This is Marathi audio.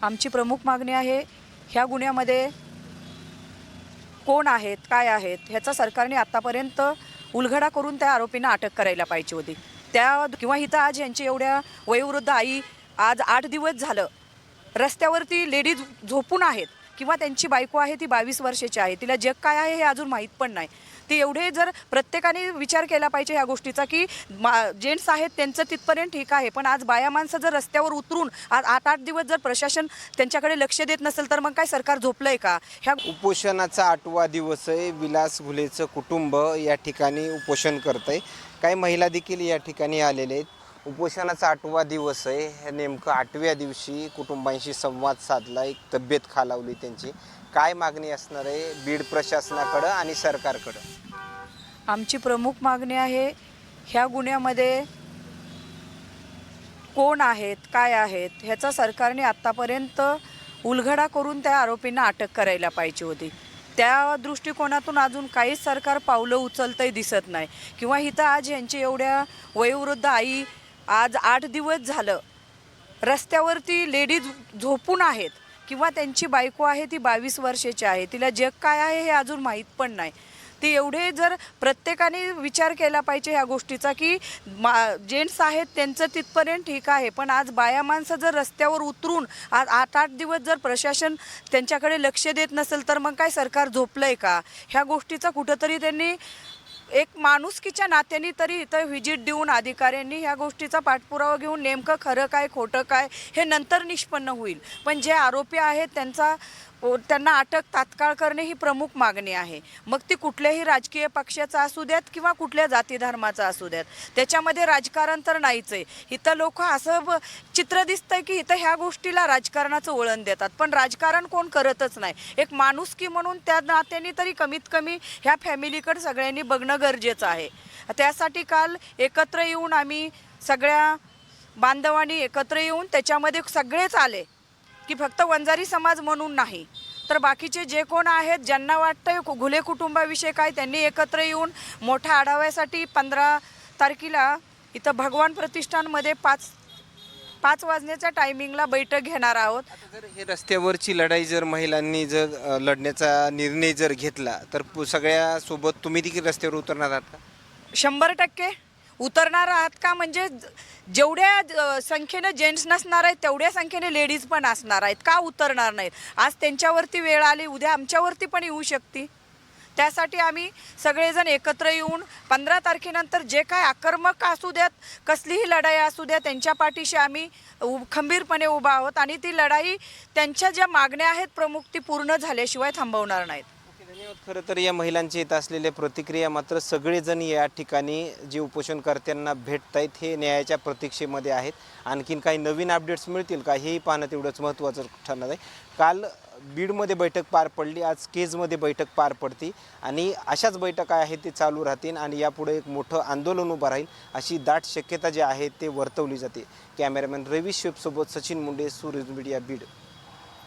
आमची प्रमुख मागणी आहे, ह्या गुन्ह्यामध्ये कोण आहेत, काय आहेत ह्याचा सरकारने आत्तापर्यंत उलगडा करून त्या आरोपींना अटक करायला पाहिजे होती. त्या किंवा इथं आज यांची एवढ्या वयोवृद्ध आई आज 8 दिवस झालं रस्त्यावरती लेडीज झोपून आहेत किंवा त्यांची बायको आहे ती 22 वर्षाची आहे. तिला जग काय आहे हे अजून माहीत पण नाही. ते एवढे जर प्रत्येकाने विचार केला पाहिजे ह्या गोष्टीचा की जेंट्स आहेत त्यांचं तिथपर्यंत ठीक आहे, पण आज बाया माणसं जर रस्त्यावर उतरून आज 8-8 दिवस जर प्रशासन त्यांच्याकडे लक्ष देत नसेल तर मग काय सरकार झोपलंय का? ह्या उपोषणाचा 8वा दिवस आहे. विलास घुलेचं कुटुंब या ठिकाणी उपोषण करतंय. काही महिला देखील या ठिकाणी आलेले आहेत. उपोषणाचा 8वा दिवस आहे. नेमकं 8व्या दिवशी कुटुंबांशी संवाद साधला, एक तब्येत खालावली त्यांची. काय मागणी असणार आहे बीड प्रशासनाकडं आणि सरकारकडं? आमची प्रमुख मागणी आहे, ह्या गुन्ह्यामध्ये कोण आहेत, काय आहेत ह्याचा सरकारने आत्तापर्यंत उलगडा करून त्या आरोपींना अटक करायला पाहिजे होती. त्या दृष्टिकोनातून अजून काहीच सरकार पावलं उचलतंय दिसत नाही. किंवा इथं आज यांची एवढ्या वयोवृद्ध आई आज 8 दिवस झालं रस्त्यावरती लेडीज झोपून आहेत किंवा त्यांची बायको आहे ती 22 वर्षाची आहे. तिला जग काय आहे हे अजून माहीत पण नाही. ते एवढे जर प्रत्येकाने विचार केला पाहिजे ह्या गोष्टीचा की जेंट्स आहेत त्यांचं तिथपर्यंत ठीक आहे, पण आज बाया माणसं जर रस्त्यावर उतरून आज 8-8 दिवस जर प्रशासन त्यांच्याकडे लक्ष देत नसेल तर मग काय सरकार झोपलंय का? ह्या गोष्टीचा कुठंतरी त्यांनी एक माणुसकीच्या नात्याने तरी इथं व्हिजिट देऊन अधिकाऱ्यांनी ह्या गोष्टीचा पाठपुरावा घेऊन नेमकं खरं काय खोटं काय हे नंतर निष्पन्न होईल. पण जे आरोपी आहेत त्यांना अटक तात्काळ करणे ही प्रमुख मागणी आहे. मग ती कुठल्याही राजकीय पक्षाचा असू द्यात किंवा कुठल्या जाती धर्माचा असू द्यात, त्याच्यामध्ये राजकारण तर नाहीच आहे. इथं लोक असं चित्र दिसतंय की इथं ह्या गोष्टीला राजकारणाचं वळण देतात, पण राजकारण कोण करतच नाही. एक माणुसकी म्हणून त्या नात्याने तरी कमीत कमी ह्या फॅमिलीकडे सगळ्यांनी बघणं गरजेचं आहे. त्यासाठी काल एकत्र येऊन आम्ही सगळ्या बांधवांनी एकत्र येऊन त्याच्यामध्ये सगळेच आले की फक्त वंजारी समाज म्हणून नाही तर बाकीचे जे कोण आहेत ज्यांना वाटतंय घुले कुटुंबाविषयी काय त्यांनी एकत्र येऊन मोठ्या आढाव्यासाठी 15 तारखेला इथं भगवान प्रतिष्ठानमध्ये 5 वाजण्याच्या टायमिंगला बैठक घेणार आहोत. जर हे रस्त्यावरची लढाई जर महिलांनी जर लढण्याचा निर्णय जर घेतला तर सगळ्यासोबत तुम्ही देखील रस्त्यावर उतरणार आहात का? 100% उतरणार आहात का? म्हणजे जेवढ्या संख्येनं जेंट्स नसणार आहेत तेवढ्या संख्येने लेडीज पण असणार आहेत. का उतरणार नाहीत? आज त्यांच्यावरती वेळ आली, उद्या आमच्यावरती पण येऊ शकते. त्यासाठी आम्ही सगळेजण एकत्र येऊन 15 तारखेनंतर जे काय आक्रमक असू द्यात, कसलीही लढाई असू द्या, त्यांच्या पाठीशी आम्ही खंबीरपणे उभा आहोत आणि ती लढाई त्यांच्या ज्या मागण्या आहेत प्रमुख ती पूर्ण झाल्याशिवाय थांबवणार नाहीत. धन्यवाद. खरं तर या महिलांची येत असलेल्या प्रतिक्रिया मात्र सगळेजण या ठिकाणी जे उपोषणकर्त्यांना भेटत आहेत हे न्यायाच्या प्रतीक्षेमध्ये आहेत. आणखीन काही नवीन अपडेट्स मिळतील का हेही पाहणं तेवढंच महत्त्वाचं ठरणार आहे. काल बीडमध्ये बैठक पार पडली, आज केजमध्ये बैठक पार पडती आणि अशाच बैठका आहेत ते चालू राहतील आणि यापुढे एक मोठं आंदोलन उभं राहील अशी दाट शक्यता जी आहे ते वर्तवली जाते. कॅमेरामॅन रवी शेफसोबत सचिन मुंडे, सूरज मीडिया, बीड.